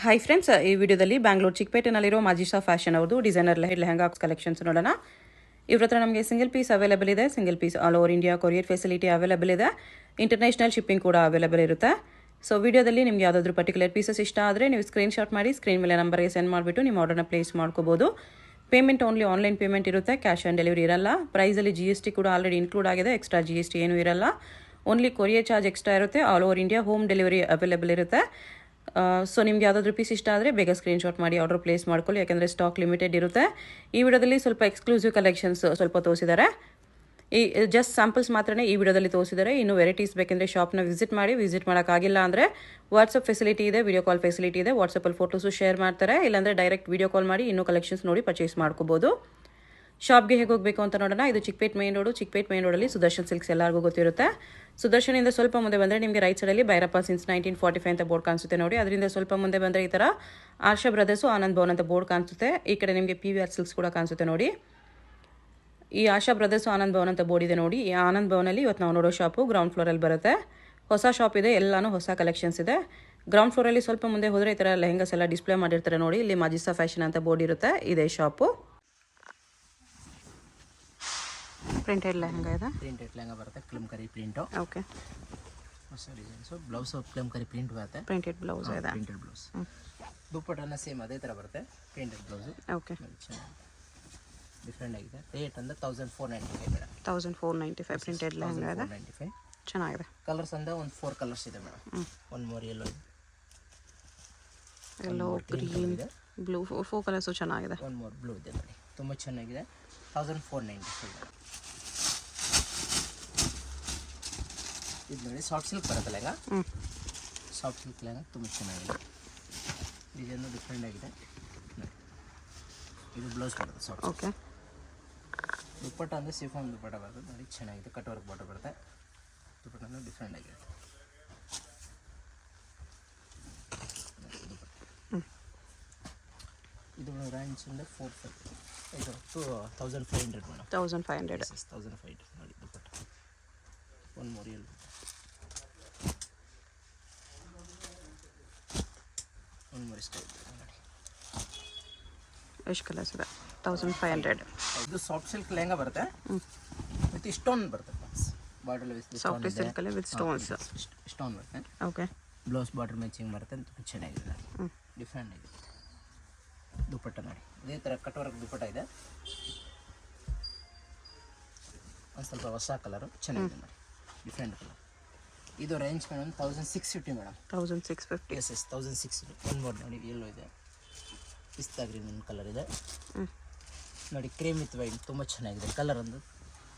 Hi friends, ಈ ವಿಡಿಯೋದಲ್ಲಿ ಬ್ಯಾಂಗ್ಳೂರು ಚಿಕ್ಕಪೇಟೆನಲ್ಲಿರೋ ಮಾಜಿಶಾ ಫ್ಯಾಷನ್ ಅವ್ರದ್ದು ಡಿಸೈನರ್ ಲೆಹಂಗಾ ಕಲೆಕ್ಷನ್ಸ್ ನೋಡೋಣ. ಇವ್ರ ಹತ್ರ ನಮಗೆ ಸಿಂಗಲ್ ಪೀಸ್ ಅವೈಲೇಬಲ್ ಇದೆ. Single piece all over India courier facility available ಇದೆ. ಇಂಟರ್ನ್ಯಾಷನಲ್ ಶಿಪ್ಪಿಂಗ್ ಕೂಡ ಅವೈಲೇಬಲ್ ಇರುತ್ತೆ. ಸೊ ವಿಡಿಯೋದಲ್ಲಿ ನಿಮಗೆ ಯಾವುದಾದ್ರೂ ಪರ್ಟಿಕ್ಯುಲರ್ ಪೀಸಸ್ ಇಷ್ಟ ಆದರೆ ನೀವು ಸ್ಕ್ರೀನ್ಶಾಟ್ ಮಾಡಿ ಸ್ಕ್ರೀನ್ ಮೇಲೆ ನಂಬರ್ಗೆ ಸೆಂಡ್ ಮಾಡಿಬಿಟ್ಟು ನಿಮ್ಮ ಆರ್ಡರ್ನ ಪ್ಲೇಸ್ ಮಾಡ್ಕೋಬೋದು. ಪೇಮೆಂಟ್ ಓನ್ಲಿ ಆನ್ಲೈನ್ ಪೇಮೆಂಟ್ ಇರುತ್ತೆ, ಕ್ಯಾಶ್ ಆನ್ ಡೆಲಿವರಿ ಇರಲ್ಲ. ಪ್ರೈಸಲ್ಲಿ GST ಕೂಡ ಆಲ್ರೆಡಿ ಇನ್ಕ್ಲೂಡ್ ಆಗಿದೆ, ಎಕ್ಸ್ಟ್ರಾ GST ಏನೂ ಇರಲ್ಲ. ಓನ್ಲಿ ಕೊರಿಯರ್ ಚಾರ್ಜ್ ಎಕ್ಸ್ಟ್ರಾ ಇರುತ್ತೆ. All over India home delivery available ಇರುತ್ತೆ. ಸೊ ನಿಮ್ಗೆ ಯಾವುದಾದ್ರೂ ಪೀಸ್ ಇಷ್ಟ ಆದರೆ ಬೇಗ ಸ್ಕ್ರೀನ್ಶಾಟ್ ಮಾಡಿ ಆರ್ಡರ್ ಪ್ಲೇಸ್ ಮಾಡ್ಕೊಳ್ಳಿ, ಯಾಕೆಂದರೆ ಸ್ಟಾಕ್ ಲಿಮಿಟೆಡ್ ಇರುತ್ತೆ. ಈ ವಿಡಿಯೋದಲ್ಲಿ ಸ್ವಲ್ಪ ಎಕ್ಸ್ಕ್ಲೂಸಿವ್ ಕಲೆಕ್ಷನ್ಸ್ ಸ್ವಲ್ಪ ತೋರಿಸಿದ್ದಾರೆ. ಈ ಜಸ್ಟ್ ಸ್ಯಾಂಪಲ್ಸ್ ಮಾತ್ರನೇ ಈ ವಿಡಿಯೋದಲ್ಲಿ ತೋರಿಸಿದ್ದಾರೆ. ಇನ್ನು ವೆರೈಟೀಸ್ ಬೇಕೆಂದರೆ ಶಾಪ್ನ ವಿಸಿಟ್ ಮಾಡಿ. ವಿಸಿಟ್ ಮಾಡೋಕ್ಕಾಗಿಲ್ಲ ಅಂದರೆ ವಾಟ್ಸಪ್ ಫೆಸಿಲಿಟಿ ಇದೆ, ವಿಡಿಯೋ ಕಾಲ್ ಫೆಸಿಲಿಟಿ ಇದೆ. ವಾಟ್ಸಪ್ಪಲ್ಲಿ ಫೋಟೋಸು ಶೇರ್ ಮಾಡ್ತಾರೆ, ಇಲ್ಲಾಂದರೆ ಡೈರೆಕ್ಟ್ ವಿಡಿಯೋ ಕಾಲ್ ಮಾಡಿ ಇನ್ನೂ ಕಲೆಕ್ಷನ್ಸ್ ನೋಡಿ ಪರ್ಚೇಸ್ ಮಾಡ್ಕೋಬೋದು. ಶಾಪ್ಗೆ ಹೇಗೆ ಹೋಗಬೇಕು ಅಂತ ನೋಡೋಣ. ಇದು Chickpet main road. Chickpet main ರೋಡಲ್ಲಿ ಸುದರ್ಶನ್ ಸಿಲ್ಕ್ಸ್ ಎಲ್ಲರಿಗೂ ಗೊತ್ತಿರುತ್ತೆ. ಸುದರ್ಶನಿಂದ ಸ್ವಲ್ಪ ಮುಂದೆ ಬಂದರೆ ನಿಮಗೆ ರೈಟ್ ಸೈಡಲ್ಲಿ ಭೈರಪ್ಪ ಸಿನ್ಸ್ 1945 ಅಂತ ಬೋರ್ಡ್ ಕಾಣಿಸುತ್ತೆ ನೋಡಿ. ಅದರಿಂದ ಸ್ವಲ್ಪ ಮುಂದೆ ಬಂದರೆ ಈ ಥರ ಆರ್ಷಾ ಬ್ರದರ್ಸು ಆನಂದ್ ಭವನ್ ಅಂತ ಬೋರ್ಡ್ ಕಾಣಿಸುತ್ತೆ. ಈ ಕಡೆ ನಿಮಗೆ PVR ಸಿಲ್ಕ್ಸ್ ಕೂಡ ಕಾಣಿಸುತ್ತೆ ನೋಡಿ. ಈ ಆಶಾ ಬ್ರದರ್ಸು ಆನಂದ್ ಭವನ್ ಅಂತ ಬೋರ್ಡ್ ಇದೆ ನೋಡಿ. ಈ ಆನಂದ್ ಭವನಲ್ಲಿ ಇವತ್ತು ನಾವು ನೋಡೋ ಶಾಪು ಗ್ರೌಂಡ್ ಫ್ಲೋರಲ್ಲಿ ಬರುತ್ತೆ. ಹೊಸ ಶಾಪ್ ಇದೆ, ಎಲ್ಲಾನು ಹೊಸ ಕಲೆಕ್ಷನ್ಸ್ ಇದೆ. ಗ್ರೌಂಡ್ ಫ್ಲೋರಲ್ಲಿ ಸ್ವಲ್ಪ ಮುಂದೆ ಹೋದರೆ ಈ ಥರ ಲೆಹಂಗಾಸ್ ಎಲ್ಲ ಡಿಸ್ಪ್ಲೇ ಮಾಡಿರ್ತಾರೆ ನೋಡಿ. ಇಲ್ಲಿ ಮಾಜಿಸಾ ಫ್ಯಾಷನ್ ಅಂತ ಬೋರ್ಡ್ ಇರುತ್ತೆ, ಇದೇ ಶಾಪು. ಪ್ರಿಂಟೆಡ್ ಲೆಹಂಗಾ ಇದೆ. ಪ್ರಿಂಟೆಡ್ ಲೆಹಂಗಾ ಬರುತ್ತೆ, ಕಲಂಕಾರಿ ಪ್ರಿಂಟು. ಓಕೆ, ಹೊಸ ಡಿಸೈನ್ಸು. ಬ್ಲೌಸ್ ಕಲಂಕಾರಿ ಪ್ರಿಂಟ್ ಬರುತ್ತೆ. ಪ್ರಿಂಟೆಡ್ ಬ್ಲೌಸ್ ಇದೆ. Printed blouse. ದುಪ್ಪಟ್ಟನ ಸೇಮ್ ಅದೇ ಥರ ಬರುತ್ತೆ, ಪ್ರಿಂಟೆಡ್ ಬ್ಲೌಸು. ಓಕೆ, ಡಿಫ್ರೆಂಟ್ ಆಗಿದೆ. ರೇಟ್ ಅಂದರೆ 1495 ಮೇಡಮ್. 1495 ಪ್ರಿಂಟೆಡ್ ಲೆಹಂಗಾ ಇದೆ. 1495 ಚೆನ್ನಾಗಿದೆ. ಕಲರ್ಸ್ ಅಂದರೆ ಒಂದು 4 ಕಲರ್ಸ್ ಇದೆ ಮೇಡಮ್. ಒಂದು ಮೋರ್ ಯೆಲ್ಲೋ ಇದೆ, ಎಲ್ಲೋ ಗ್ರೀನ್ ಬ್ಲೂ, 4 ಕಲರ್ಸು ಚೆನ್ನಾಗಿದೆ. ಒಂದು ಮೋರ್ ಬ್ಲೂ ಇದೆ ನೋಡಿ, ತುಂಬ ಚೆನ್ನಾಗಿದೆ. 1495 ಇದು ನೋಡಿ. ಸಾಫ್ಟ್ ಸಿಲ್ಕ್ ಬರುತ್ತೆ ಲೆಹಂಗಾ. ಸಾಫ್ಟ್ ಸಿಲ್ಕ್ ಲೆಹಂಗಾ ತುಂಬ ಚೆನ್ನಾಗಿದೆ. ಡಿಸೈನು ಡಿಫ್ರೆಂಟ್ ಆಗಿದೆ ನೋಡಿ. ಇದು ಬ್ಲೌಸ್ ಬರುತ್ತೆ ಸಾಫ್ಟ್. ಓಕೆ, ದುಪ್ಪಟ್ಟ ಅಂದರೆ ಸಿಫಾನ್ ದುಪ್ಪಟ್ಟ ಬರುತ್ತೆ ನೋಡಿ, ಚೆನ್ನಾಗಿದೆ. ಕಟ್ ವರ್ಕ್ ಬಾರ್ಡರ್ ಬರುತ್ತೆ. ದುಪ್ಪಟ್ಟ ಅಂದರೆ ಡಿಫ್ರೆಂಟ್ ಆಗಿದೆ. ಇದು ರೇಂಜ್ ಅಂದರೆ 1500 ಮೇಡಮ್. 1500 1500 ನೋಡಿ ದುಪ್ಪಟ್ಟ. ಒಂದು ಮೋರಿಯಲ್ಲಿ ಒಂದು ಮೋರಿ ಸ್ಟೈಲ್ ನೋಡಿ. ಎಷ್ಟು ಕಲರ್ಸ್ ಇದೆ? 1500. ಇದು ಸಾಫ್ಟ್ ಸಿಲ್ಕ್ ಲೆಹಂಗಾ ಬರುತ್ತೆ ವಿತ್ ಸ್ಟೋನ್ ಬರುತ್ತೆ. ಬಾರ್ಡರ್ ಸಾಫ್ಟ್ ಸಿಲ್ಕ್ ಅಲ್ಲಿ ವಿತ್ ಸ್ಟೋನ್ಸ್. ಸ್ಟೋನ್ ಬರುತ್ತೆ. ಓಕೆ, ಬ್ಲೌಸ್ ಬಾರ್ಡರ್ ಮ್ಯಾಚಿಂಗ್ ಬರುತ್ತೆ, ತುಂಬ ಚೆನ್ನಾಗಿದೆ. ಡಿಫ್ರೆಂಟ್ ಆಗಿದೆ. ದುಪ್ಪಟ್ಟ ನೋಡಿ, ಇದೇ ಥರ ಕಟ್ ವರ್ಕ್ ದುಪ್ಪಟ್ಟ ಇದೆ. ಒಂದು ಸ್ವಲ್ಪ ಹೊಸ ಕಲರು ಚೆನ್ನಾಗಿದೆ ನೋಡಿ, ಡಿಫ್ರೆಂಟ್ ಕಲರ್. ಇದು ರೇಂಜ್ ಮೇಡಮ್ 1650 ಮೇಡಮ್. 1650. ಎಸ್ 1650. ಒಂದು ಮೋಡ್ ನೋಡಿ, ಎಲ್ಲೋ ಇದೆ, ಪಿಸ್ತಾ ಗ್ರೀನ್ ಒಂದು ಕಲರ್ ಇದೆ ನೋಡಿ. ಕ್ರೀಮ್ ವಿತ್ ವೈಟ್ ತುಂಬ ಚೆನ್ನಾಗಿದೆ. ಕಲರ್ ಒಂದು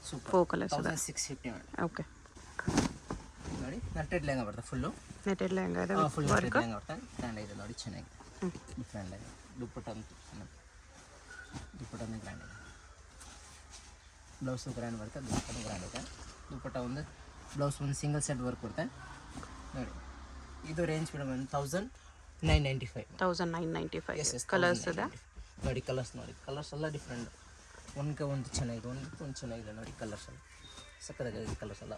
ಸೂಪರ್. 4 ಕಲರ್ಸ್ ಇದೆ. 1650 ಮೇಡಮ್. ಓಕೆ, ನೋಡಿ ನೆಟ್ಟೆಡ್ ಲೆಹಂಗಾ ಬರುತ್ತೆ. ಫುಲ್ಲು ನೆಟೆಡ್ ಲೆಹಂಗಾ ಇದೆ. ಫುಲ್ ನೆಟ್ಟೆಡ್ ಲೆಹಂಗಾ ಬರುತ್ತೆ. ಗ್ರ್ಯಾಂಡ್ ಇದೆ ನೋಡಿ, ಚೆನ್ನಾಗಿದೆ. ಡಿಫ್ರೆಂಟ್ ಆಗಿದೆ. ದುಪ್ಪಟ್ಟ ಅಂತೂ ದುಪ್ಪಟ್ಟನೇ ಗ್ರ್ಯಾಂಡ್ ಇದೆ. ಬ್ಲೌಸು ಗ್ರ್ಯಾಂಡ್ ಬರುತ್ತೆ, ದುಪ್ಪಟ್ಟನೂ ಗ್ರ್ಯಾಂಡ್ ಇದೆ. ದುಪ್ಪಟ್ಟ ಒಂದು ಬ್ಲೌಸ್ ಒಂದು ಸಿಂಗಲ್ ಸೆಟ್ ವರ್ಕ್ ಕೊಡುತ್ತೆ ನೋಡಿ. ಇದು ರೇಂಜ್ ಮೇಡಮ್ 1995. 1995 ಕಲರ್ಸ್ ಇದೆ ನೋಡಿ. ಕಲರ್ಸ್ ನೋಡಿ, ಕಲರ್ಸ್ ಎಲ್ಲ ಡಿಫ್ರೆಂಟ್. ಒಂದು ಚೆನ್ನಾಗಿದೆ, ಒಂದು ಚೆನ್ನಾಗಿದೆ ನೋಡಿ. ಕಲರ್ಸ್ ಎಲ್ಲ ಸಕ್ಕತ್ತಾಗಿದೆ. ಕಲರ್ಸ್ ಎಲ್ಲ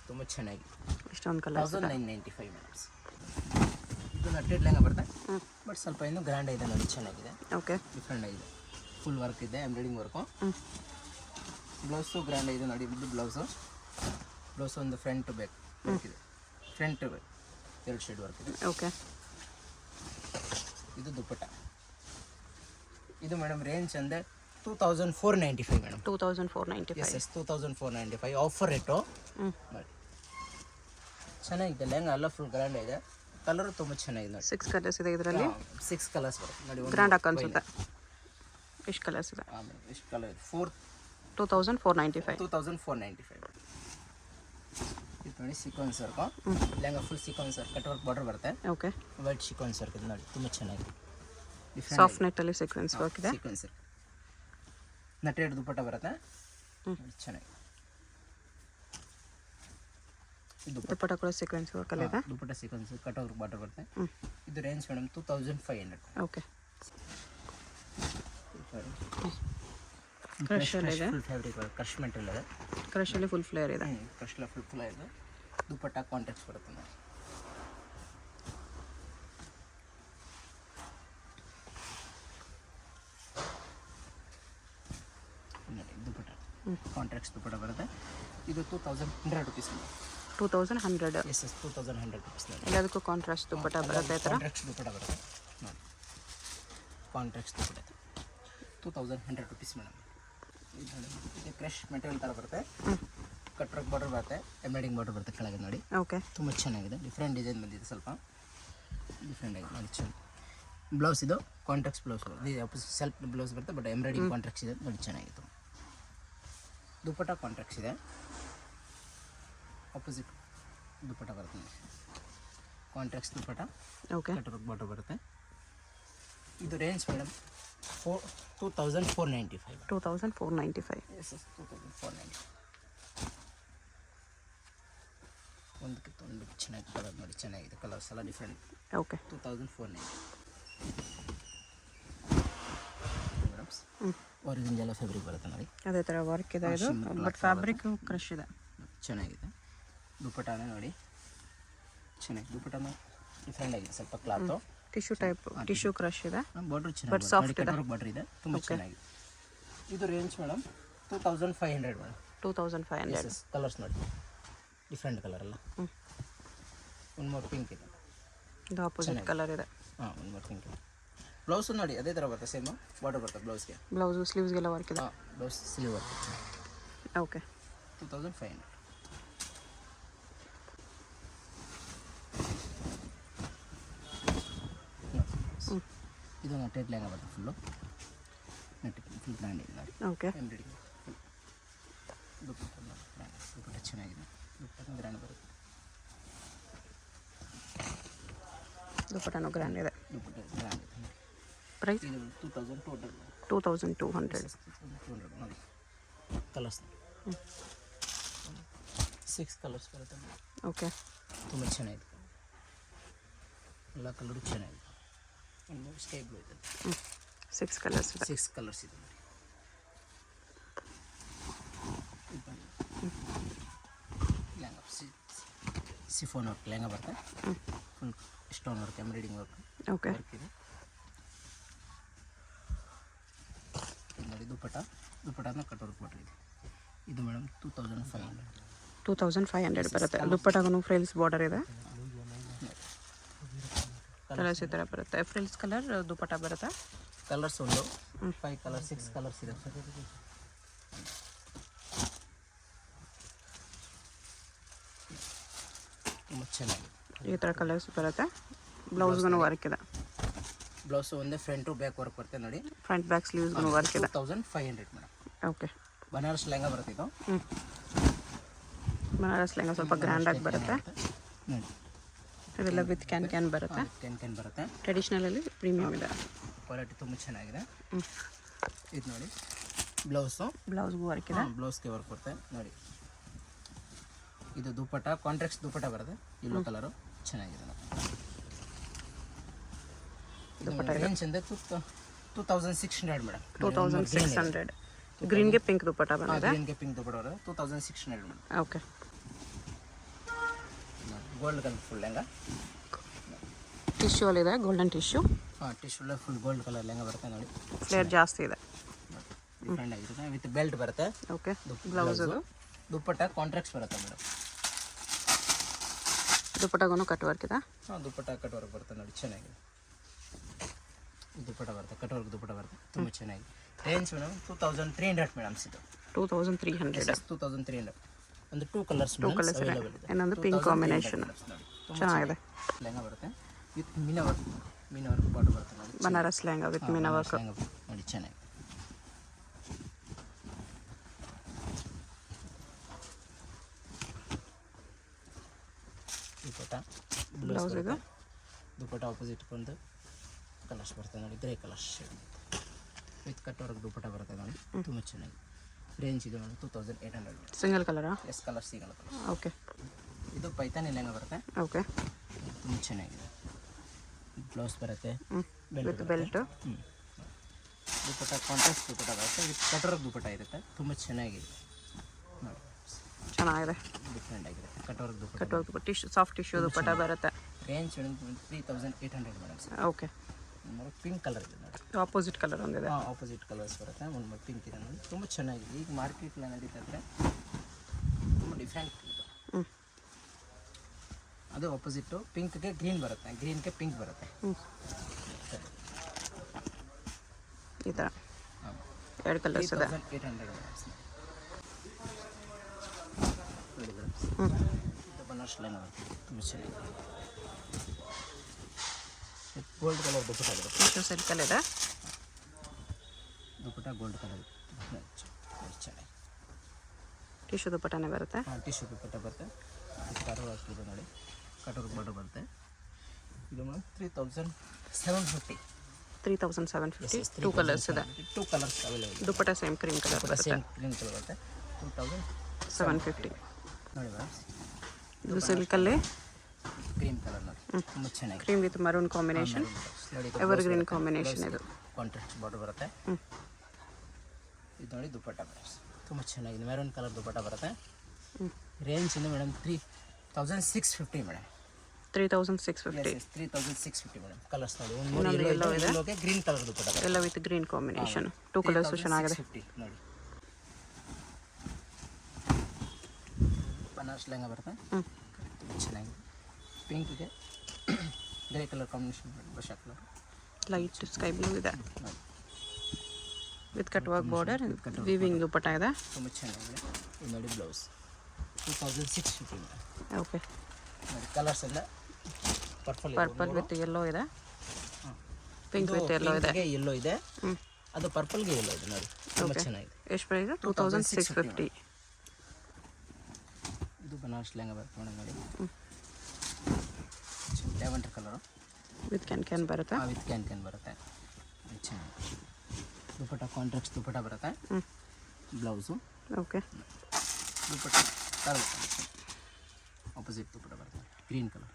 ತುಂಬ ಚೆನ್ನಾಗಿದೆ. ಇಷ್ಟೊಂದು ಕಲರ್ಸ್ 1995 ಮೇಡಮ್ಸ್. ಇದು ನಟ್ಟೆಡ್ ಲೆಹಂಗಾ ಬರುತ್ತೆ, ಬಟ್ ಸ್ವಲ್ಪ ಇನ್ನೂ ಗ್ರ್ಯಾಂಡ್ ಇದೆ ನೋಡಿ, ಚೆನ್ನಾಗಿದೆ. ಓಕೆ, ಡಿಫ್ರೆಂಟ್ ಆಗಿದೆ. ಫುಲ್ ವರ್ಕ್ ಇದೆ, ಎಂಬ್ರಾಯ್ಡಿಂಗ್ ವರ್ಕು. ಬ್ಲೌಸು ಗ್ರ್ಯಾಂಡ್ ಇದೆ ನೋಡಿ. ಇದು ಬ್ಲೌಸು ಒಂದು ಫ್ರಂಟ್ ಟು ಬ್ಯಾಕ್ ವರ್ಕ್ ಇದೆ. Front to back 2 shade work ಇದೆ. ಓಕೆ, ಇದು ದುಪ್ಪಟ್ಟ. ಇದು ಮೇಡಮ್ ರೇಂಜ್ ಅಂದರೆ 2495 ಮೇಡಮ್. 2495. ಎಸ್ 2495 ಆಫರ್ ರೇಟು ನೋಡಿ. ಚೆನ್ನಾಗಿದೆ ಲೆಹಂಗಾ ಎಲ್ಲ, ಫುಲ್ ಗ್ರ್ಯಾಂಡ್ ಇದೆ. ಕಲರು ತುಂಬ ಚೆನ್ನಾಗಿದೆ ನೋಡಿ. 6 ಕಲರ್ಸ್ ಇದೆ ಇದರಲ್ಲಿ. 6 ಕಲರ್ಸ್ ಬರುತ್ತೆ ನೋಡಿ. ಗ್ರ್ಯಾಂಡ್ ಆಗಿ ಅನ್ಸುತ್ತೆ. ಎಷ್ಟು ಕಲರ್ಸ್ ಇದೆ? ಎಷ್ಟು ಕಲರ್ ಇದೆ? 2495. 2495. ಇದು ನೋಡಿ sequins work. Lehenga full sequins work, cut work border ಬರುತ್ತೆ. ಓಕೆ, ವೈಟ್ ಸೀಕ್ವೆನ್ಸ್ ವರ್ಕ್ ಇದೆ ನೋಡಿ, ತುಂಬ ಚೆನ್ನಾಗಿದೆ. ಸಾಫ್ಟ್ ನೆಟ್ಟಲ್ಲಿ ಸೀಕ್ವೆನ್ಸ್ ವರ್ಕ್ ಇದೆ. Sequins work. ನಟೆಡ್ ದುಪ್ಪಟ್ಟ ಬರುತ್ತೆ, ಚೆನ್ನಾಗಿದೆ. ದುಪ್ಪಟ್ಟ ಕೂಡ ಸೀಕ್ವೆನ್ಸ್ ವರ್ಕ್ ಅಲ್ಲಿ ಇದೆ. Dupatta sequins cut work border ಬರುತ್ತೆ. ಇದು ರೇಂಜ್ ಮೇಡಮ್ 2500. ಓಕೆ, ಕ್ರಶ್ ಅಲ್ಲಿ ಇದೆ. ಫುಲ್ ಫ್ಯಾಬ್ರಿಕ್ ಕ್ರಶ್ ಮೆಟೀರಿಯಲ್ ಇದೆ. ಕ್ರಶ್ ಅಲ್ಲಿ ಫುಲ್ ಫ್ಲೇರ್ ಇದೆ. ಕ್ರಶ್ ಫುಲ್ ಫ್ಲೇರ್ ಇದೆ. ದುಪ್ಪಟ್ಟ ಕಾಂಟ್ರಾಕ್ಟ್ಸ್ ಬರುತ್ತೆ ನೋಡಿ. ಕಾಂಟ್ರಾಕ್ಟ್ಸ್ ದುಪ್ಪಟ ಬರುತ್ತೆ. ಇದು 2100 ರುಪೀಸ್. 2100. Yes 2100 rupees. ಎಲ್ಲದಕ್ಕೂ ಕಾಂಟ್ರಾಸ್ಟ್ ದುಪ್ಪಟ ಬರುತ್ತೆ ಈ ಥರ. ಕಾಂಟ್ರಾಕ್ಟ್ಸ್ ದುಪ್ಪಟ ಬರುತ್ತೆ ನೋಡಿ. Contracts dupatta 2100 rupees madam. ಇದು ಕ್ರಶ್ ಮೆಟೀರಿಯಲ್ ಥರ ಬರುತ್ತೆ. ಕಟ್ ವರ್ಕ್ ಬಾರ್ಡರ್ ಬರುತ್ತೆ, ಎಂಬ್ರಾಯ್ಡಿಂಗ್ ಬಾರ್ಡರ್ ಬರುತ್ತೆ ಕೆಳಗೆ ನೋಡಿ. ಓಕೆ. ತುಂಬ ಚೆನ್ನಾಗಿದೆ, ಡಿಫ್ರೆಂಟ್ ಡಿಸೈನ್ ಬಂದಿದೆ, ಸ್ವಲ್ಪ ಡಿಫ್ರೆಂಟ್ ಆಗಿ ನೋಡಿ ಚೆನ್ನಾಗಿ. ಬ್ಲೌಸ್ ಇದು ಕಾಂಟ್ರಾಕ್ಟ್ಸ್ ಬ್ಲೌಸ್, ಇದು ಸೆಲ್ಫ್ ಬ್ಲೌಸ್ ಬರುತ್ತೆ ಬಟ್ ಎಂಬ್ರಾಯ್ಡಿಂಗ್ ಕಾಂಟ್ರಾಕ್ಟ್ಸ್ ಇದೆ ನೋಡಿ, ಚೆನ್ನಾಗಿತ್ತು. ದುಪ್ಪಟ ಕಾಂಟ್ರಾಕ್ಟ್ಸ್ ಇದೆ, ಆಪೋಸಿಟ್ ದುಪ್ಪಟ ಬರುತ್ತೆ ನೋಡಿ. Contracts dupatta, okay. Cut work border ಬರುತ್ತೆ. ಇದು ರೇಂಜ್ ಮೇಡಮ್ 2495. 2495. ಎಸ್ 2495. ಒಂದಕ್ಕಿಂತ ಒಂದು ಚೆನ್ನಾಗಿ ಕಲರ್ ನೋಡಿ, ಚೆನ್ನಾಗಿದೆ, ಕಲರ್ಸ್ ಎಲ್ಲ ಡಿಫ್ರೆಂಟ್. ಓಕೆ. 2490 ಮೇಡಮ್ಸ್. ಒರಿಜಿನಲ್ ಎಲ್ಲ ಫ್ಯಾಬ್ರಿಕ್ ಬರುತ್ತೆ ನೋಡಿ, ಅದೇ ಥರ ವರ್ಕ್ ಇದೆ ಇದು, ಬಟ್ ಫ್ಯಾಬ್ರಿಕ್ ಕ್ರಶ್ ಇದೆ, ಚೆನ್ನಾಗಿದೆ. ದುಪ್ಪಟಾನ ನೋಡಿ ಚೆನ್ನಾಗಿ, ದುಪ್ಪಟಾನ ಡಿಫ್ರೆಂಟ್ ಆಗಿದೆ, ಸ್ವಲ್ಪ cloth tissue type, tissue crush ಇದೆ, ಬಾರ್ಡರ್ ಚೆನ್ನಾಗಿ, ಸಾಫ್ಟ್ ಬಾರ್ಡರ್ ಇದೆ, ತುಂಬ ಚೆನ್ನಾಗಿದೆ. ಇದು ರೇಂಜ್ ಮೇಡಮ್ 2500 ಮೇಡಮ್. 2500. ಕಲರ್ಸ್ ನೋಡಿ ಡಿಫ್ರೆಂಟ್ ಕಲರ್ ಎಲ್ಲ. ಒಂದು ಮೂರು ಪಿಂಕ್ ಇದೆ, ಇದು ಆಪೋಸಿಟ್ ಕಲರ್ ಇದೆ. ಹಾಂ, ಒಂದು ಮೂರು ಪಿಂಕ್ ಇದೆ. ಬ್ಲೌಸು ನೋಡಿ ಅದೇ ಥರ ಬರುತ್ತೆ, ಸೇಮ್ ಬಾರ್ಡರ್ ಬರುತ್ತೆ ಬ್ಲೌಸ್ಗೆ. ಬ್ಲೌಸು ಸ್ಲೀವ್ಸ್ಗೆಲ್ಲ ವರ್ಕ್ ಇದೆ. ಹಾಂ, ಬ್ಲೌಸ್ ಸ್ಲೀವ್ ವರ್ಕ್. ಓಕೆ. 2500. ಇದು ನೆಟ್ಟೆಡ್ ಲೆಹಂಗಾ ಬರುತ್ತೆ, ಫುಲ್ಲು ನೆಟ್ ಫುಲ್ ಬ್ರ್ಯಾಂಡ್ ಇದೆ ನೋಡಿ. ಓಕೆ. ಎಂಬ್ರಾಯ್ಡಿಂಗ್ ದುಪ್ಪಟ್ಟ ಚೆನ್ನಾಗಿದೆ, ದುಪ್ಪಟ್ಟ ಗ್ರ್ಯಾಂಡ್ ಬರುತ್ತೆ. ದುಪ್ಪಟ್ಟನೂ ಗ್ರ್ಯಾಂಡ್ ಇದೆ. ದುಪ್ಪಟ್ಟ ಗ್ರ್ಯಾಂಡ್ ಇದೆ. ಪ್ರೈಸ್ ಇದು 2200. 2200. 2200 ನೋಡಿ. ಕಲರ್ಸ್ 6 ಕಲರ್ಸ್ ಬರುತ್ತೆ. ಓಕೆ. ತುಂಬ ಚೆನ್ನಾಗಿದೆ, ಎಲ್ಲ ಕಲರು ಚೆನ್ನಾಗಿದೆ. ಒಂದು ಸ್ಕೈ ಬ್ಲೂ ಇದೆ. 6 ಕಲರ್ಸ್ ಇದೆ. 6 ಕಲರ್ಸ್ ಇದೆ ನೋಡಿ. ಲೆಹಂಗಾ ಸಿಫೋನ್ ವರ್ಕ್ ಲೆಹಂಗಾ ಬರುತ್ತೆ, full stone work, embroidering work. Okay. Work ಇದೆ ನೋಡಿ. ದುಪ್ಪಟನ ಕಟ್ ವರ್ಕ್ ಮಾಡಿದೆ. ಇದು ಮೇಡಮ್ 2500. 2500 ಬರುತ್ತೆ. ದುಪ್ಪಟ್ಟಗೂ ಫ್ರಿಲ್ಸ್ ಬಾರ್ಡರ್ ಇದೆ, ಕಲರ್ಸ್ ಈ ಥರ ಬರುತ್ತೆ. ಫ್ರಿಲ್ಸ್ ಕಲರ್ ದುಪ್ಪಟ್ಟ ಬರುತ್ತೆ. ಕಲರ್ಸ್ ಒಂದು 5 ಕಲರ್ಸ್ 6 ಕಲರ್ಸ್ ಇದೆ. ತುಂಬ ಚೆನ್ನಾಗಿದೆ, ಈ ಥರ ಕಲರ್ಸ್ ಬರುತ್ತೆ. ಬ್ಲೌಸ್ಗೂ ವರ್ಕ್ ಇದೆ. ಬ್ಲೌಸು ಒಂದೇ ಫ್ರಂಟು ಬ್ಯಾಕ್ ವರ್ಕ್ ಬರುತ್ತೆ ನೋಡಿ. ಫ್ರಂಟ್ ಬ್ಯಾಕ್ ಸ್ಲೀವ್ಸ್ಗೂ ವರ್ಕ್ ಇದೆ. 2500 ಮೇಡಮ್. ಓಕೆ. ಬನಾರಸ್ ಲೆಹಂಗಾ ಬರುತ್ತೆ ಇದು. ಬನಾರಸ್ ಲೆಹಂಗಾ ಸ್ವಲ್ಪ ಗ್ರ್ಯಾಂಡಾಗಿ ಬರುತ್ತೆ. ನೋಡಿ, ಇದೆಲ್ಲ ವಿತ್ ಕ್ಯಾನ್ ಬರುತ್ತೆ. ಕ್ಯಾನ್ ಬರುತ್ತೆ. ಟ್ರೆಡಿಷ್ನಲಲ್ಲಿ ಪ್ರೀಮಿಯಮ್ ಇದೆ, ಕ್ವಾಲಿಟಿ ತುಂಬ ಚೆನ್ನಾಗಿದೆ. ಇದು ನೋಡಿ ಬ್ಲೌಸ್ಗೂ ವರ್ಕ್ ಇದೆ. ಬ್ಲೌಸ್ಗೆ ವರ್ಕ್ ಬರುತ್ತೆ ನೋಡಿ. ಇದು ದುಪ್ಪಟ್ಟ, ಕಾಂಟ್ರಾಕ್ಟ್ಸ್ ದುಪ್ಪಟ್ಟ ಬರುತ್ತೆ, ಯೆಲ್ಲೋ ಕಲರು, ಚೆನ್ನಾಗಿದೆ ನೋಡಿ. ರೇಂಜ್ ಅಂದರೆ 2600 ಮೇಡಮ್. 2600. ಗ್ರೀನ್ಗೆ ಪಿಂಕ್ ದುಪ್ಪಟ್ಟ ಬಂದಿದೆ. ಗ್ರೀನ್ಗೆ ಪಿಂಕ್ ದುಪ್ಪಟ್ಟ ಬರುತ್ತೆ 2600 madam. Okay. Gold colour full lehenga. Tissue ಅಲ್ಲಿದೆ, ಗೋಲ್ಡನ್ ಟಿಶ್ಯೂ. ಹಾಂ, ಟಿಶ್ಯೂಲ್ಲ ಫುಲ್ ಗೋಲ್ಡ್ ಕಲರ್ ಲೆಹಂಗಾ ಬರುತ್ತೆ ನೋಡಿ. ಫ್ಲೇರ್ ಜಾಸ್ತಿ ಇದೆ, ಡಿಫ್ರೆಂಟ್ ಆಗಿರುತ್ತೆ. ವಿತ್ ಬೆಲ್ಟ್ ಬರುತ್ತೆ. ಓಕೆ. ಬ್ಲೌಸ್ ಅದು ದುಪ್ಪಟ್ಟ ಕಾಂಟ್ರಾಕ್ಟ್ಸ್ ಬರುತ್ತೆ ಮೇಡಮ್. ದುಪ್ಪಟ್ಟಗೂ ಕಟ್ ವರ್ಕ್ ಇದೆ. ಹಾಂ, ದುಪ್ಪಟ್ಟ ಕಟ್ ವರ್ಕ್ ಬರುತ್ತೆ ನೋಡಿ, ಚೆನ್ನಾಗಿದೆ. ದುಪ್ಪಟ್ಟ ಬರುತ್ತೆ, ಕಟ್ ವರ್ಕ್ ದುಪ್ಪಟ್ಟ ಬರುತ್ತೆ, ತುಂಬ ಚೆನ್ನಾಗಿದೆ. Range madam 2300 madams. ಇದು 2300. 2300. ಒಂದು 2 ಕಲರ್ಸ್ ಇದೆ. ಇನ್ನೊಂದು ಪಿಂಕ್ ಕಾಂಬಿನೇಷನ್, ಚೆನ್ನಾಗಿದೆ. ಲೆಹಂಗಾ ಬರುತ್ತೆ ವಿತ್ ಮೀನಾ ವರ್ಕ್ ಬಾರ್ಡರ್ ಬರುತ್ತೆ ನೋಡಿ. Banaras lehenga with Meena work ನೋಡಿ, ಚೆನ್ನಾಗಿದೆ. ದುಪ್ಪಟ್ಟ ಬ್ಲೌಸ್ ಇದು. ದುಪ್ಪಟ್ಟ ಆಪೋಸಿಟ್ ಒಂದು ಕಲರ್ಸ್ ಬರುತ್ತೆ ನೋಡಿ, grey colour shade with cut work dupatta ಬರುತ್ತೆ ನೋಡಿ, ತುಂಬ ಚೆನ್ನಾಗಿ. ರೇಂಜ್ ಇದು ನೋಡಿ 2800. ಸಿಂಗಲ್ ಕಲರಾ? Yes colour, single colour. Okay. ಇದು ಪೈತಾನಿ ಲೆಹಂಗಾ ಬರುತ್ತೆ. ಓಕೆ. ತುಂಬ ಚೆನ್ನಾಗಿದೆ. ಬ್ಲೌಸ್ ಬರುತ್ತೆ with belt. Dupatta contrast dupatta ಬರುತ್ತೆ, ವಿತ್ ಕಟ್ ವರ್ಕ್ ದುಪ್ಪಟ್ಟ ಇರುತ್ತೆ, ತುಂಬ ಚೆನ್ನಾಗಿದೆ ನೋಡಿ, ಚೆನ್ನಾಗಿದೆ, ಡಿಫ್ರೆಂಟ್ ಆಗಿರುತ್ತೆ. Cut work dupatta. Cut work tissue, soft tissue dupatta ಬರುತ್ತೆ. Range 3800 madam. Okay. Pink colour ಇದೆ ನೋಡಿ. ಆಪೋಸಿಟ್ ಕಲರ್ ಒಂದಿದೆ. ಹಾಂ, ಆಪೋಸಿಟ್ ಕಲರ್ಸ್ ಬರುತ್ತೆ. ಒಂದು ಪಿಂಕ್ ಇದೆ ನೋಡಿ, ತುಂಬ ಚೆನ್ನಾಗಿದೆ. ಈಗ ಮಾರ್ಕೆಟ್ಲ ನಡೀತಾ ಇದ್ರೆ ತುಂಬ ಡಿಫ್ರೆಂಟ್ ಇದು. ಅದು ಆಪೋಸಿಟ್ಟು ಪಿಂಕ್ಗೆ ಗ್ರೀನ್ ಬರುತ್ತೆ, ಗ್ರೀನ್ಗೆ ಪಿಂಕ್ ಬರುತ್ತೆ. ಈ ಥರ 2 ಕಲರ್ಸ್ ಇದೆ. 800 ಬನಾರಸ್ ಲೈನ್ ಬರುತ್ತೆ, ತುಂಬ ಚೆನ್ನಾಗಿದೆ. ಗೋಲ್ಡ್ ಕಲರ್ ದುಪ್ಪಟ್ಟ ಬರುತ್ತೆ. ಟಿಶ್ಯೂ ಸಿಲ್ಕಲ್ಲಿದೆ. ದುಪ್ಪಟ್ಟ ಗೋಲ್ಡ್ ಕಲರ್ ಚೆನ್ನಾಗಿ. ಟಿಶ್ಯೂ ದುಪ್ಪಟ್ಟನೇ ಬರುತ್ತೆ. ಹಾಂ, ಟಿಶ್ಯೂ ದುಪ್ಪಟ್ಟ ಬರುತ್ತೆ. ಕಟೋರ್ ಹಾಕಿದೆ ನೋಡಿ, ಕಟೋರ್ ಬಾರ್ಡರ್ ಬರುತ್ತೆ. ಇದು ಮೇಡಮ್ 3750. 3750. 2 ಕಲರ್ಸ್ ಇದೆ. 2 ಕಲರ್ಸ್ ಅವೈಲೇಬಲ್. ದುಪ್ಪಟ್ಟ ಸೇಮ್ ಕ್ರೀಮ್ ಕಲರ್ ಬರುತ್ತೆ. ಸೇಮ್ ಗ್ರೀನ್ ಕಲರ್ ಬರುತ್ತೆ. 2750 ನೋಡಿ ಮೇಡಮ್, ಇದು ಸಿಲ್ಕಲ್ಲಿ ಕ್ರೀಮ್ ಕಲರ್ ನೋಡಿ, ತುಂಬ ಚೆನ್ನಾಗಿ. ಕ್ರೀಮ್ ವಿತ್ ಮರೂನ್ ಕಾಂಬಿನೇಷನ್, ನೋಡಿ ಎವರ್ ಗ್ರೀನ್ ಕಾಂಬಿನೇಷನ್ ಇದು. ಕಾಂಟ್ರಾಸ್ಟ್ ಬಾರ್ಡರ್ ಬರುತ್ತೆ. ಇದು ನೋಡಿ ದುಪ್ಪಟ್ಟ ಮೇಡಮ್, ತುಂಬ ಚೆನ್ನಾಗಿದೆ. ಮೆರೂನ್ ಕಲರ್ ದುಪ್ಪಟ್ಟ ಬರುತ್ತೆ. ರೇಂಜ್ ಇಂದ ಮೇಡಮ್ 3650 ಮೇಡಮ್. 3650. 3650 ಮೇಡಮ್. ಕಲರ್ಸ್ ನೋಡಿ, ಒಂದು ಯೆಲ್ಲೋಗೆ ಗ್ರೀನ್ ಕಲರ್ ದುಪ್ಪಟ್ಟ ಬರುತ್ತೆ. ಎಲ್ಲ ವಿತ್ ಗ್ರೀನ್ ಕಾಂಬಿನೇಷನ್. 2 ಕಲರ್ಸ್ ಚೆನ್ನಾಗಿದೆ. 3650 ನೋಡಿ. ಬನಾರಸ್ ಲೆಹಂಗಾ ಬರುತ್ತೆ, ತುಂಬ ಚೆನ್ನಾಗಿದೆ. ಪಿಂಕ್ಗೆ ಗ್ರೇ ಕಲರ್ ಕಾಂಬಿನೇಷನ್, ಬಷಾ ಕಲರ್, ಲೈಟ್ ಸ್ಕೈ ಬ್ಲೂ ಇದೆ ನೋಡಿ, with cut work border, weaving dupatta ಇದೆ. ತುಂಬ ಚೆನ್ನಾಗಿದೆ. ಇದು ನೋಡಿ ಬ್ಲೌಸ್ 2650 ಮೇಡಮ್. ಓಕೆ, ನೋಡಿ ಕಲರ್ಸ್ ಎಲ್ಲ ಪರ್ಪಲ್ ವಿತ್ ಯೆಲ್ಲೋ ಇದೆ, ಪಿಂಕ್ ವಿತ್ ಯೆಲ್ಲೋ ಇದೆ, ಯೆಲ್ಲೋ ಇದೆ, ಅದು ಪರ್ಪಲ್ಗೆ ಯೆಲ್ಲೋ ಇದೆ ನೋಡಿ, ತುಂಬ ಚೆನ್ನಾಗಿದೆ. ಎಷ್ಟು ಪ್ರೈಸ್? 2650. ಇದು ಬನಾರಸ್ ಲೆಹಂಗಾ ಬರುತ್ತೆ ಮೇಡಮ್ ನೋಡಿ, ಲ್ಯಾವೆಂಡರ್ ಕಲರು ವಿತ್ ಕ್ಯಾನ್ ಬರುತ್ತೆ. ವಿತ್ ಕ್ಯಾನ್ ಬರುತ್ತೆ, ಚೆನ್ನಾಗಿ. ದುಪ್ಪಟ್ಟ ಕಾಂಟ್ರಾಕ್ಟ್ ದುಪ್ಪಟ್ಟ ಬರುತ್ತೆ. ಬ್ಲೌಸು ಓಕೆ, ದುಪ್ಪಟ್ಟ ಕಲರ್ ಆಪೋಸಿಟ್ ದುಪ್ಪಟ್ಟ ಬರುತ್ತೆ, ಗ್ರೀನ್ ಕಲರ್.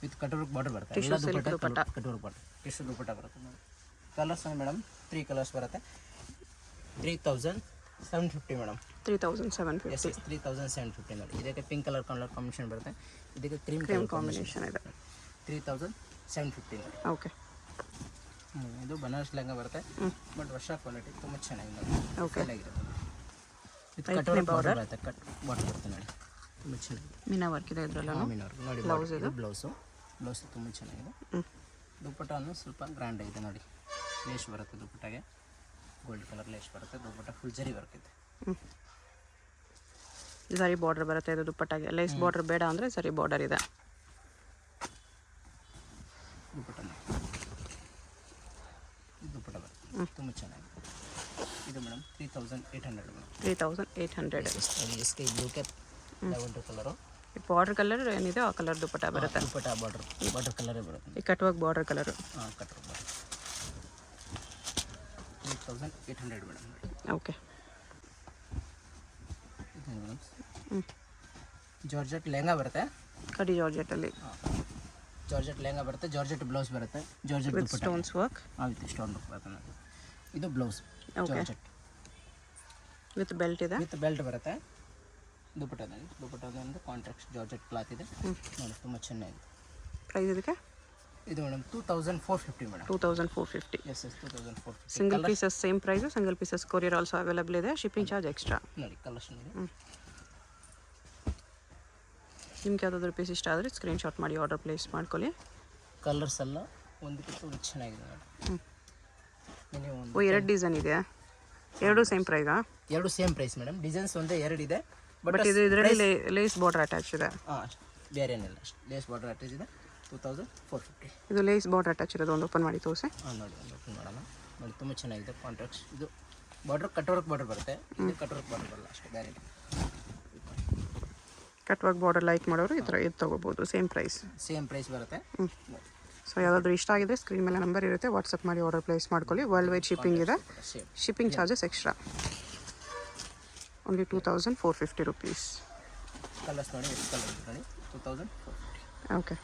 ವಿತ್ ಕಟ್ವರ್ಕ್ ಬಾರ್ಡರ್ ಬರುತ್ತೆ. ಎಲ್ಲ ದುಪ್ಪಟ್ಟ ಕಟ್ವರ್ಕ್ ಬಾರ್ಡರ್. ಟಿಶ್ಯೂ ದುಪ್ಪಟ್ಟ ಬರುತ್ತೆ ನೋಡಿ. ಕಲರ್ಸ್ ಮೇಡಮ್ 3 ಕಲರ್ಸ್ ಬರುತ್ತೆ. 3750 ಮೇಡಮ್. 3750. 3750 ನೋಡಿ. ಇದಕ್ಕೆ ಪಿಂಕ್ ಕಲರ್ ಕಾಂಬಿನೇಷನ್ ಬರುತ್ತೆ, ಇದಕ್ಕೆ ಕ್ರೀಮ್ ಕಾಂಬಿನೇಷನ್ ಇದೆ. 3750 ನೋಡಿ. ಓಕೆ, ಇದು ಬನಾರಸ್ ಲೆಹಂಗಾ ಬರುತ್ತೆ, ಬಟ್ ವರ್ಷ ಕ್ವಾಲಿಟಿ ತುಂಬ ಚೆನ್ನಾಗಿದೆ ನೋಡಿ. ಓಕೆ, ವಿತ್ ಕಟ್ವರ್ಕ್ ಬಾರ್ಡರ್ ಬರುತ್ತೆ, ಕಟ್ ಬಾರ್ಡರ್ ಬರುತ್ತೆ ನೋಡಿ, ತುಂಬ ಚೆನ್ನಾಗಿದೆ. ಮೀನಾ ವರ್ಕ್ ಇದೆ ಇದರಲ್ಲ ನೋಡಿ. ಬ್ಲೌಸ್ ಇದು ಬ್ಲೌಸು ತುಂಬ ಚೆನ್ನಾಗಿದೆ. ದುಪ್ಪಟ್ಟನು ಸ್ವಲ್ಪ ಗ್ರ್ಯಾಂಡ್ ಆಗಿದೆ ನೋಡಿ, ಲೇಸ್ ಬರುತ್ತೆ ದುಪ್ಪಟ್ಟಗೆ, ಗೋಲ್ಡ್ ಕಲರ್ ಲೇಸ್ ಬರುತ್ತೆ. ದುಪ್ಪಟ್ಟ ಫುಲ್ ಜರಿ ವರ್ಕ್ ಇದೆ. ಸರಿ ಬಾರ್ಡರ್ ಬರುತ್ತೆ ಇದು ದುಪ್ಪಟ್ಟಾಗೆ. ಲೇಸ್ ಬಾರ್ಡರ್ ಬೇಡ ಅಂದರೆ ಸರಿ ಬಾರ್ಡರ್ ಇದೆ. ದುಪ್ಪಟ್ಟ ಬರುತ್ತೆ, ತುಂಬ ಚೆನ್ನಾಗಿದೆ. ಇದು madam 3800 madam. 3800. Sky blue cap lavender colour. Border colour ಏನಿದೆ ಆ ಕಲರ್ ದುಪ್ಪಟ್ಟ ಬರುತ್ತೆ. ದುಪ್ಪಟ್ಟ ಬಾರ್ಡರ್ ಕಲರೇ ಬರುತ್ತೆ. ಈ ಕಟ್ ವರ್ಕ್ ಬಾರ್ಡರ್ ಕಲರು. ಹಾಂ, cut work border. 3800 madam. Okay, ಇದು ಮೇಡಮ್ ಜಾರ್ಜೆಟ್ ಲೆಹಂಗಾ ಬರುತ್ತೆ. ಕಡಿ ಜಾರ್ಜೆಟಲ್ಲಿ ಜಾರ್ಜೆಟ್ ಲೆಹಂಗಾ ಬರುತ್ತೆ, ಜಾರ್ಜೆಟ್ ಬ್ಲೌಸ್ ಬರುತ್ತೆ, georgette with stones work. With stone work ಬರುತ್ತೆ ನೋಡಿ. ಇದು ಬ್ಲೌಸ್ ಜಾರ್ಜೆಟ್ ವಿತ್ ಬೆಲ್ಟ್ ಇದೆ, ವಿತ್ ಬೆಲ್ಟ್ ಬರುತ್ತೆ. ದುಪ್ಪಟ್ಟದಲ್ಲಿ ಕಾಂಟ್ರಾಕ್ಟ್ ಜಾರ್ಜೆಟ್ ಕ್ಲಾತ್ ಇದೆ ನೋಡಿ, ತುಂಬ ಚೆನ್ನಾಗಿದೆ. ಪ್ರೈಸ್ ಇದಕ್ಕೆ? ಇದು madam 2450 madam. 2450. Yes 2450. Single pieces same price, single pieces courier also available ಇದೆ. ಶಿಪ್ಪಿಂಗ್ ಚಾರ್ಜ್ ಎಕ್ಸ್ಟ್ರಾ ನೋಡಿ. ಕಲರ್ಸ್ ನೋಡಿ, ನಿಮ್ಗೆ ಯಾವುದಾದ್ರೂ ಪೀಸ್ ಇಷ್ಟ ಆದರೆ ಸ್ಕ್ರೀನ್ಶಾಟ್ ಮಾಡಿ ಆರ್ಡರ್ ಪ್ಲೇಸ್ ಮಾಡ್ಕೊಳ್ಳಿ. ಕಲರ್ಸ್ ಎಲ್ಲ ಒಂದಕ್ಕಿಂತ ಚೆನ್ನಾಗಿದೆ ನೋಡಿ. ಓ, 2 ಡಿಸೈನ್ ಇದೆಯಾ? 2 ಸೇಮ್ ಪ್ರೈಸಾ? 2 ಸೇಮ್ ಪ್ರೈಸ್ ಮೇಡಮ್. ಡಿಸೈನ್ಸ್ ಒಂದೇ 2 ಇದೆ, ಬಟ್ ಇದು ಇದರಲ್ಲಿ ಲೇಸ್ ಬಾರ್ಡರ್ ಅಟ್ಯಾಚ್ ಇದೆ. ಹಾಂ, ಬೇರೆ ಏನಿಲ್ಲ, ಲೇಸ್ ಬಾರ್ಡರ್ ಅಟ್ಯಾಚ್ ಇದೆ. 2450. ಇದು ಲೇಸ್ ಬಾರ್ಡರ್ ಅಟ್ಯಾಚ್ ಇರೋದು. ಒಂದು ಓಪನ್ ಮಾಡಿ ತೋರಿಸಿ. ಹಾಂ, ನೋಡಿ ಒಂದು ಓಪನ್ ಮಾಡೋಣ ನೋಡಿ, ತುಂಬ ಚೆನ್ನಾಗಿದೆ. ಕಾಂಟ್ರಾಕ್ಟ್ಸ್ ಇದು ಬಾರ್ಡರ್ ಕಟ್ ವರ್ಕ್ ಬಾರ್ಡರ್ ಬರುತ್ತೆ, ಇದು ಕಟ್ ವರ್ಕ್ ಬಾರ್ಡರ್ ಬರಲ್ಲ ಅಷ್ಟೇ, ಬೇರೆ ಕಟ್ ವರ್ಕ್ ಬಾರ್ಡರ್ ಲೈಕ್ ಮಾಡೋರು ಈ ಥರ ಇದು ತೊಗೋಬೋದು. ಸೇಮ್ ಪ್ರೈಸ್ ಬರುತ್ತೆ. ಸೊ ಯಾವುದಾದ್ರೂ ಇಷ್ಟ ಆಗಿದೆ ಸ್ಕ್ರೀನ್ ಮೇಲೆ ನಂಬರ್ ಇರುತ್ತೆ, ವಾಟ್ಸಪ್ ಮಾಡಿ ಆರ್ಡರ್ ಪ್ಲೇಸ್ ಮಾಡ್ಕೊಳ್ಳಿ. ವರ್ಲ್ಡ್ ವೈಡ್ ಶಿಪ್ಪಿಂಗ್ ಇದೆ, shipping charges extra. Only 2450 rupees. Colours ನೋಡಿ, ಎಷ್ಟು ಕಲರ್ ನೋಡಿ, 2450. ಓಕೆ.